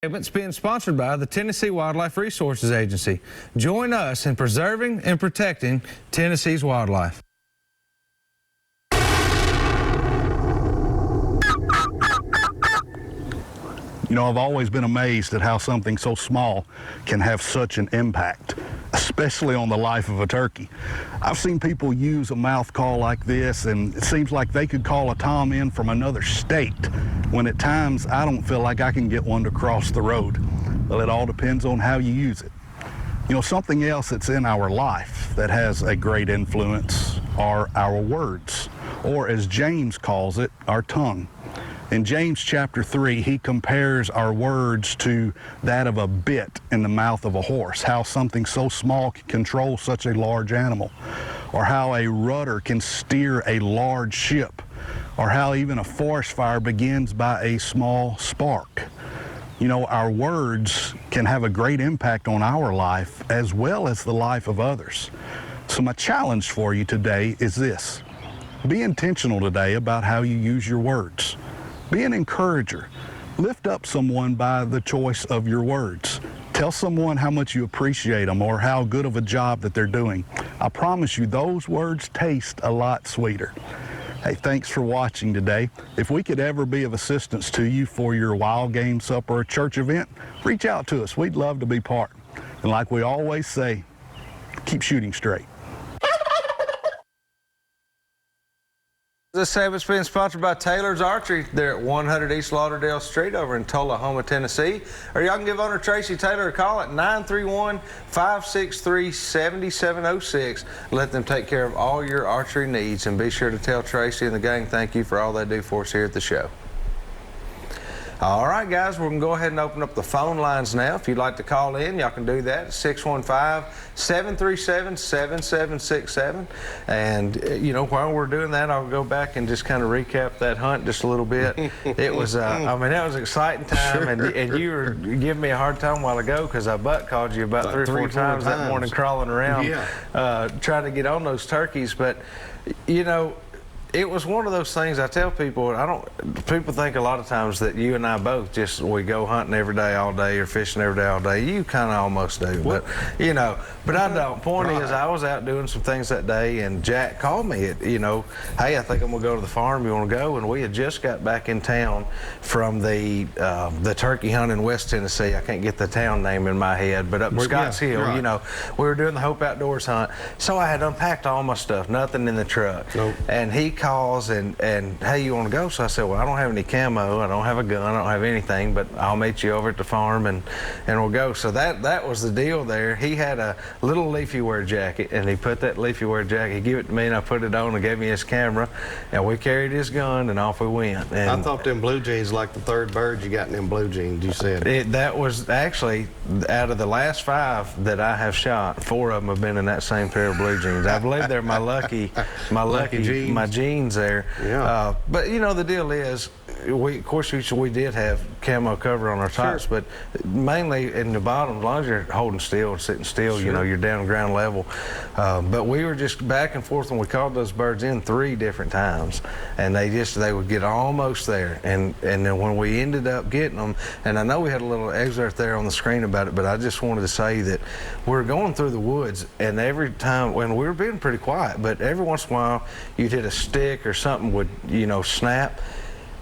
It's being sponsored by the Tennessee Wildlife Resources Agency. Join us in preserving and protecting Tennessee's wildlife. You know, I've always been amazed at how something so small can have such an impact, especially on the life of a turkey. I've seen people use a mouth call like this, and it seems like they could call a tom in from another state, when at times I don't feel like I can get one to cross the road. Well, it all depends on how you use it. You know, something else that's in our life that has a great influence are our words, or as James calls it, our tongue. In James chapter 3, he compares our words to that of a bit in the mouth of a horse, how something so small can control such a large animal, or how a rudder can steer a large ship, or how even a forest fire begins by a small spark. You know, our words can have a great impact on our life as well as the life of others. So my challenge for you today is this: be intentional today about how you use your words. Be an encourager. Lift up someone by the choice of your words. Tell someone how much you appreciate them or how good of a job that they're doing. I promise you, those words taste a lot sweeter. Hey, thanks for watching today. If we could ever be of assistance to you for your wild game supper or church event, reach out to us. We'd love to be part. And like we always say, keep shooting straight. This segment's being sponsored by Taylor's Archery. They're at 100 East Lauderdale Street over in Tullahoma, Tennessee. Or y'all can give owner Tracy Taylor a call at 931-563-7706. Let them take care of all your archery needs, and be sure to tell Tracy and the gang thank you for all they do for us here at the show. All right, guys, we're going to go ahead and open up the phone lines now. If you'd like to call in, y'all can do that at 615-737-7767. And, you know, while we're doing that, I'll go back and just kind of recap that hunt just a little bit. It was, I mean, that was an exciting time. Sure. And you were giving me a hard time a while ago because I butt called you about three or four times that morning crawling around, trying to get on those turkeys. But, you know, it was one of those things I tell people. People think a lot of times that you and I both we go hunting every day, all day, or fishing every day, all day. You kind of almost do, but you know. But I don't. Point is, I was out doing some things that day, and Jack called me. You know, hey, I think I'm gonna go to the farm. You want to go? And we had just got back in town from the turkey hunt in West Tennessee. I can't get the town name in my head, but up in Scotts Hill. Right. You know, we were doing the Hope Outdoors hunt. So I had unpacked all my stuff, nothing in the truck, and he calls and hey, you want to go? So I said, well, I don't have any camo, I don't have a gun, I don't have anything, but I'll meet you over at the farm and we'll go. So that was the deal there. He had a little leafy wear jacket, and he put that leafy wear jacket, he gave it to me, and I put it on and gave me his camera, and we carried his gun and off we went. And I thought them blue jeans like the third bird you got in them blue jeans, you said. That was actually, out of the last 5 that I have shot, 4 of them have been in that same pair of blue jeans. I believe they're my lucky jeans. My jeans there. Yeah. But you know, the deal is, of course we did have camo cover on our tops, but mainly in the bottom, as long as you're holding still and sitting still, you know, you're down ground level. But we were just back and forth, and we called those birds in 3 different times, and they would get almost there, and then when we ended up getting them, and I know we had a little excerpt there on the screen about it, but I just wanted to say that we're going through the woods, and every time, when we were being pretty quiet, but every once in a while you'd hit a stick or something would, you know, snap.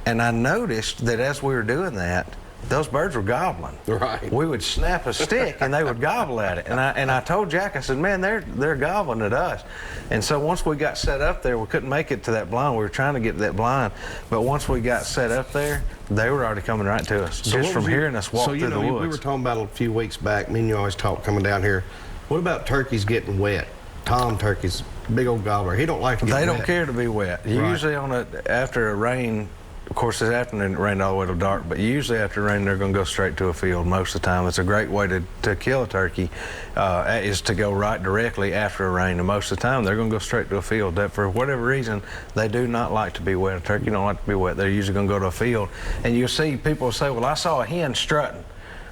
And I noticed that as we were doing that, those birds were gobbling. Right. We would snap a stick and they would gobble at it. And I told Jack, I said, man, they're gobbling at us. And so once we got set up there, we couldn't make it to that blind. We were trying to get to that blind, but once we got set up there, they were already coming right to us, just from hearing us walk through the woods. We were talking about a few weeks back, me and you always talk coming down here. What about turkeys getting wet? Tom turkeys, big old gobbler. He don't like to get wet. They don't care to be wet. Usually after a rain, of course, this afternoon it rained all the way till dark, but usually after rain they're going to go straight to a field most of the time. It's a great way to kill a turkey, is to go right directly after a rain, and most of the time they're going to go straight to a field. That, for whatever reason, they do not like to be wet. A turkey don't like to be wet. They're usually going to go to a field, and you'll see people say, well, I saw a hen strutting.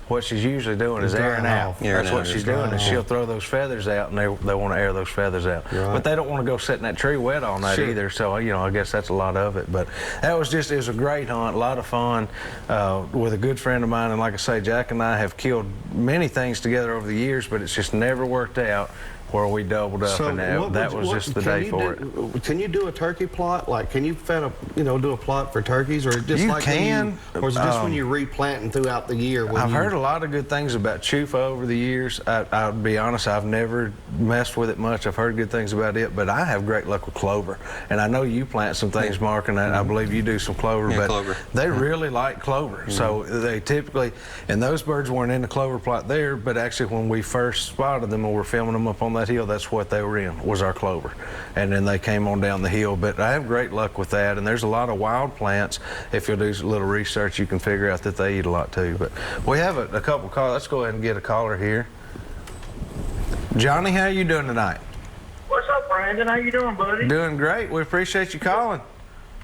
what she's usually doing is Drying airing out. off. Airing That's out, what she's drying doing, is off. she'll throw those feathers out, and they want to air those feathers out. Right. But they don't want to go sit in that tree wet all night Sure. either. So I guess that's a lot of it. But it was a great hunt, a lot of fun with a good friend of mine. And like I say, Jack and I have killed many things together over the years, but it's just never worked out where we doubled up, and that was just the day for it. Can you do a turkey plot? Like, can you do a plot for turkeys, or just You like can, or is it just when you're replanting throughout the year? I've heard a lot of good things about chufa over the years. I'll be honest, I've never messed with it much. I've heard good things about it, but I have great luck with clover. And I know you plant some things, Mark, and I believe you do some clover, Yeah, but clover. they really like clover. So they typically, and those birds weren't in the clover plot there, but actually when we first spotted them and were filming them up on that hill, that's what they were in, was our clover. And then they came on down the hill. But I have great luck with that, and there's a lot of wild plants. If you'll do a little research, you can figure out that they eat a lot too. But we have a couple callers. Let's go ahead and get a caller here. Johnny, how you doing tonight? What's up, Brandon? How you doing, buddy? Doing great. We appreciate you calling.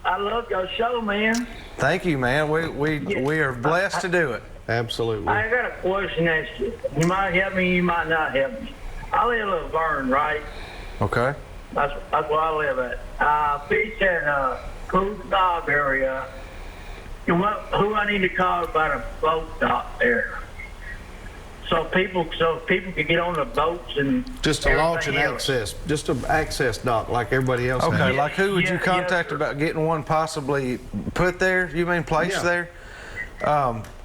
I love your show, man. Thank you, man. We are blessed to do it. Absolutely. I got a question to ask you. You might help me, you might not help me. I live in Laverne, right? Okay. That's where I live at. I fish at Cool Dock area. Who I need to call about a boat dock there? So people can get on the boats and Just to launch and everything else. access, just an access dock like everybody else Okay, has. like who would you Yeah, contact sir. about getting one possibly put there? You mean placed Yeah. there?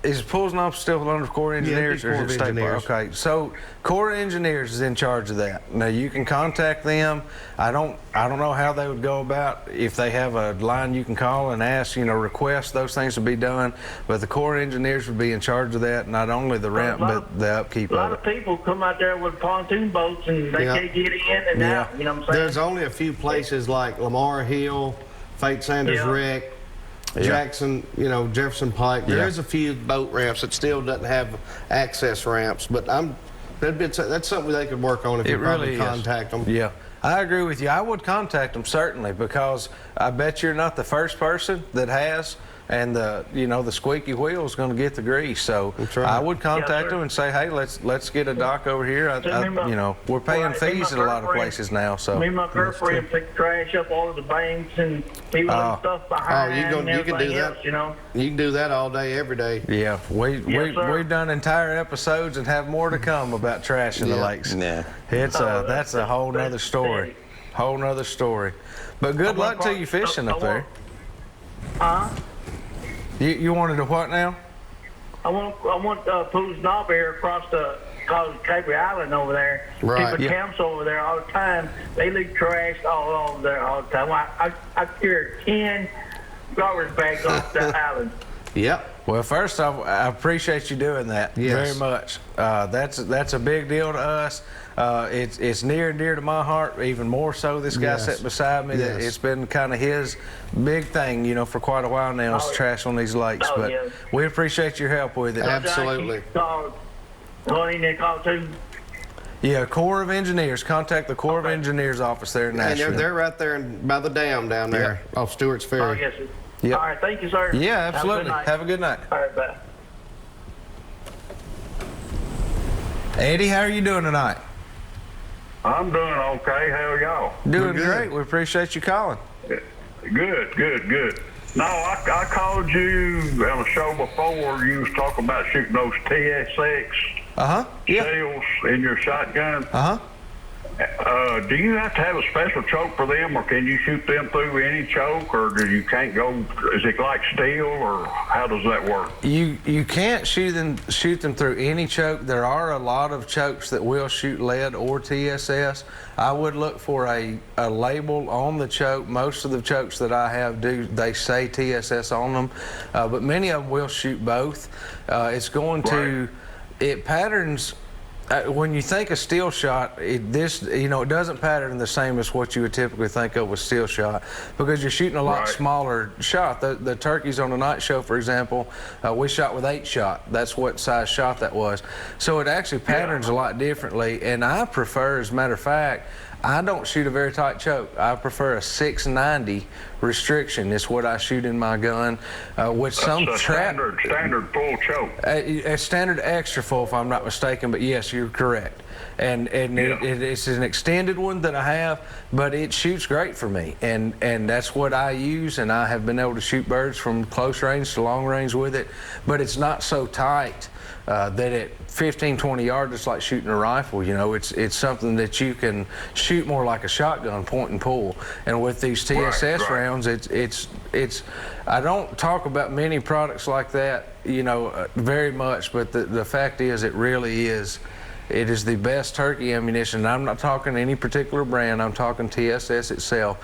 Is Pools and Ops still under Corps of Engineers, Corps or of is it State Park? Engineers. Okay, so Corps of Engineers is in charge of that. Now you can contact them. I don't know how they would go about, if they have a line you can call and ask, request those things to be done. But the Corps of Engineers would be in charge of that, not only the ramp but the upkeep A lot of of it. people come out there with pontoon boats and they Yeah. can't get in and Yeah. out. You know what I'm saying? There's only a few places like Lamar Hill, Fate Sanders Yeah. Wreck, Jackson, Jefferson Pike. Yeah. There's a few boat ramps that still doesn't have access ramps, but that's something they could work on if It you probably really is. contact them. Yeah, I agree with you. I would contact them certainly, because I bet you're not the first person that has, and the squeaky wheel is going to get the grease. So That's right. I would contact sir. them and say, hey, let's get a dock over here. We're paying Right, me and fees my at a lot of girlfriend- places now. So Me and my girlfriend pick trash up all of the banks and people and stuff behind you can and do everything that. else, You can do that all day, every day. yeah, Yes, sir. we've done entire episodes and have more to come about trash in the Yeah. lakes. Yeah. It's Oh, that's a whole nother that's story. big. Whole nother story. But good luck to you fishing up there. Huh? You wanted to what now? I want Pools Knob here across the Cabry Island over there. Right. People Yeah. camps over there all the time. They leave trash all over there all the time. I carry 10 garbage bags off that island. Yep. Well, first off, I appreciate you doing that Yes. very much. That's a big deal to us. It's near and dear to my heart, even more so. This guy Yes. sitting beside me, that Yes. it's been kind of his big thing, for quite a while now, is Oh, yeah. trash on these lakes. Oh, but yeah. we appreciate your help with it. Absolutely. What do you need to call too? Yeah, Corps of Engineers. Contact the Corps of Engineers office there in And Nashville. they're right there by the dam down there off Stewart's Oh, Ferry. yes, sir. Yep. All right, thank you, sir. Yeah, Have a good absolutely. night. Have a good night. All right, bye. Eddie, how are you doing tonight? I'm doing okay. How are y'all? Doing good. great. We appreciate you calling. Good. No, I called you on a show before. You was talking about shooting those TSX Uh-huh. Yeah. shells in your shotgun. Uh-huh. Do you have to have a special choke for them, or can you shoot them through any choke, or do you can't go? Is it like steel, or how does that work? You can't shoot them through any choke. There are a lot of chokes that will shoot lead or TSS. I would look for a label on the choke. Most of the chokes that I have they say TSS on them, but many of them will shoot both. It's going to it patterns. When you think of steel shot, it doesn't pattern the same as what you would typically think of with steel shot, because you're shooting a lot Right. smaller shot. The turkeys on the night show, for example, we shot with 8-shot. That's what size shot that was. So it actually patterns a lot differently, and I prefer, as a matter of fact, I don't shoot a very tight choke. I prefer a 690 restriction. It's what I shoot in my gun. With some That's a trap, standard full choke. a standard extra full, if I'm not mistaken. But yes, you're correct. And Yeah. it's an extended one that I have, but it shoots great for me, and that's what I use, and I have been able to shoot birds from close range to long range with it. But it's not so tight that at 15, 20 yards, it's like shooting a rifle. You know, it's something that you can shoot more like a shotgun, point and pull. And with these TSS Right. rounds, it's. I don't talk about many products like that, you know, very much, but the fact is, it really is. It is the best turkey ammunition. I'm not talking any particular brand. I'm talking TSS itself.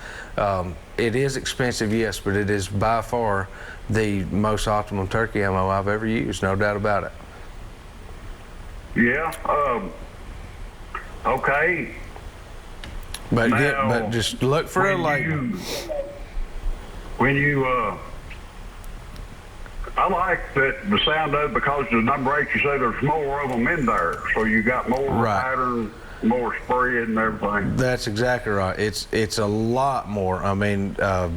It is expensive, yes, but it is by far the most optimum turkey ammo I've ever used, no doubt about it. Yeah. Okay. But Now, but just look for a label. When you I like that the sound of it because the number 8, you say there's more of them in there, so you got more Right. pattern, more spread and everything. That's exactly right. It's a lot more. I mean,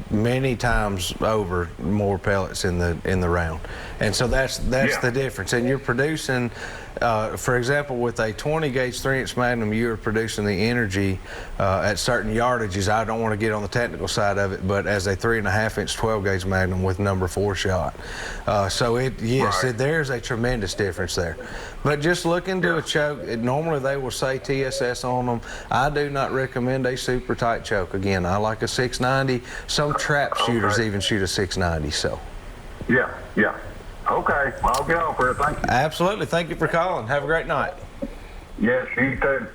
many times over more pellets in the round, and so that's Yeah. the difference. And you're producing, for example, with a 20 gauge 3-inch Magnum, you're producing the energy at certain yardages. I don't want to get on the technical side of it, but as a 3.5-inch 12 gauge Magnum with number 4 shot, so there's a tremendous difference there. But just look into a choke. Normally they will say TSS on them. I do not recommend a super tight choke. Again, I like a 690. Some trap shooters even shoot a 690. So. Yeah. Okay, I'll get off here. Thank you. Absolutely. Thank you for calling. Have a great night. Yes, you too.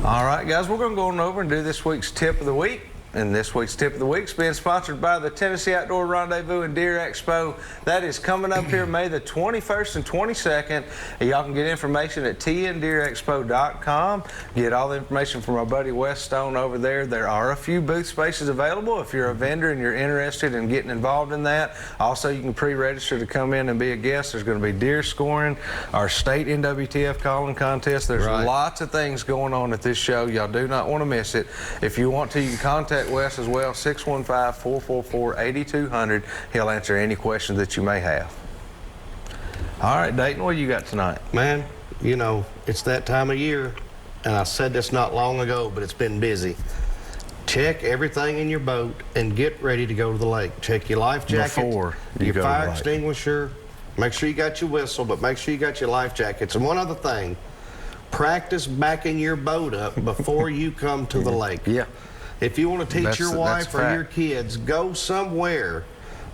All right, guys, we're going to go on over and do this week's tip of the week. And this week's tip of the week is being sponsored by the Tennessee Outdoor Rendezvous and Deer Expo. That is coming up here May the 21st and 22nd. Y'all can get information at tndeerexpo.com. Get all the information from our buddy Wes Stone over there. There are a few booth spaces available if you're a vendor and you're interested in getting involved in that. Also, you can pre-register to come in and be a guest. There's going to be deer scoring, our state NWTF calling contest. There's lots of things going on at this show. Y'all do not want to miss it. If you want to, you can contact Wes as well, 615-444-8200. He'll answer any questions that you may have. All right, Dayton, what you got tonight? Man, you know, it's that time of year, and I said this not long ago, but it's been busy. Check everything in your boat and get ready to go to the lake. Check your life jacket, Before you your go to the fire lake. extinguisher. Make sure you got your whistle, but make sure you got your life jackets. And one other thing, practice backing your boat up before you come to the lake. Yeah. If you want to teach your wife that's or fact. your kids, go somewhere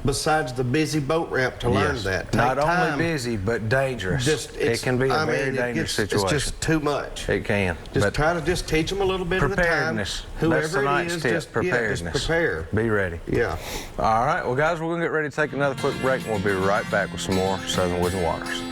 besides the busy boat ramp to learn Yes. that. Not Take time. only busy, but dangerous. It can be a very dangerous situation. It's just too much. It can. Just but try to just teach them a little bit at a time. preparedness. That's Whoever it tonight's is, tip. just Preparedness. just prepare. Be ready. Yeah. All right. Well, guys, we're going to get ready to take another quick break, and we'll be right back with some more Southern Woods and Waters.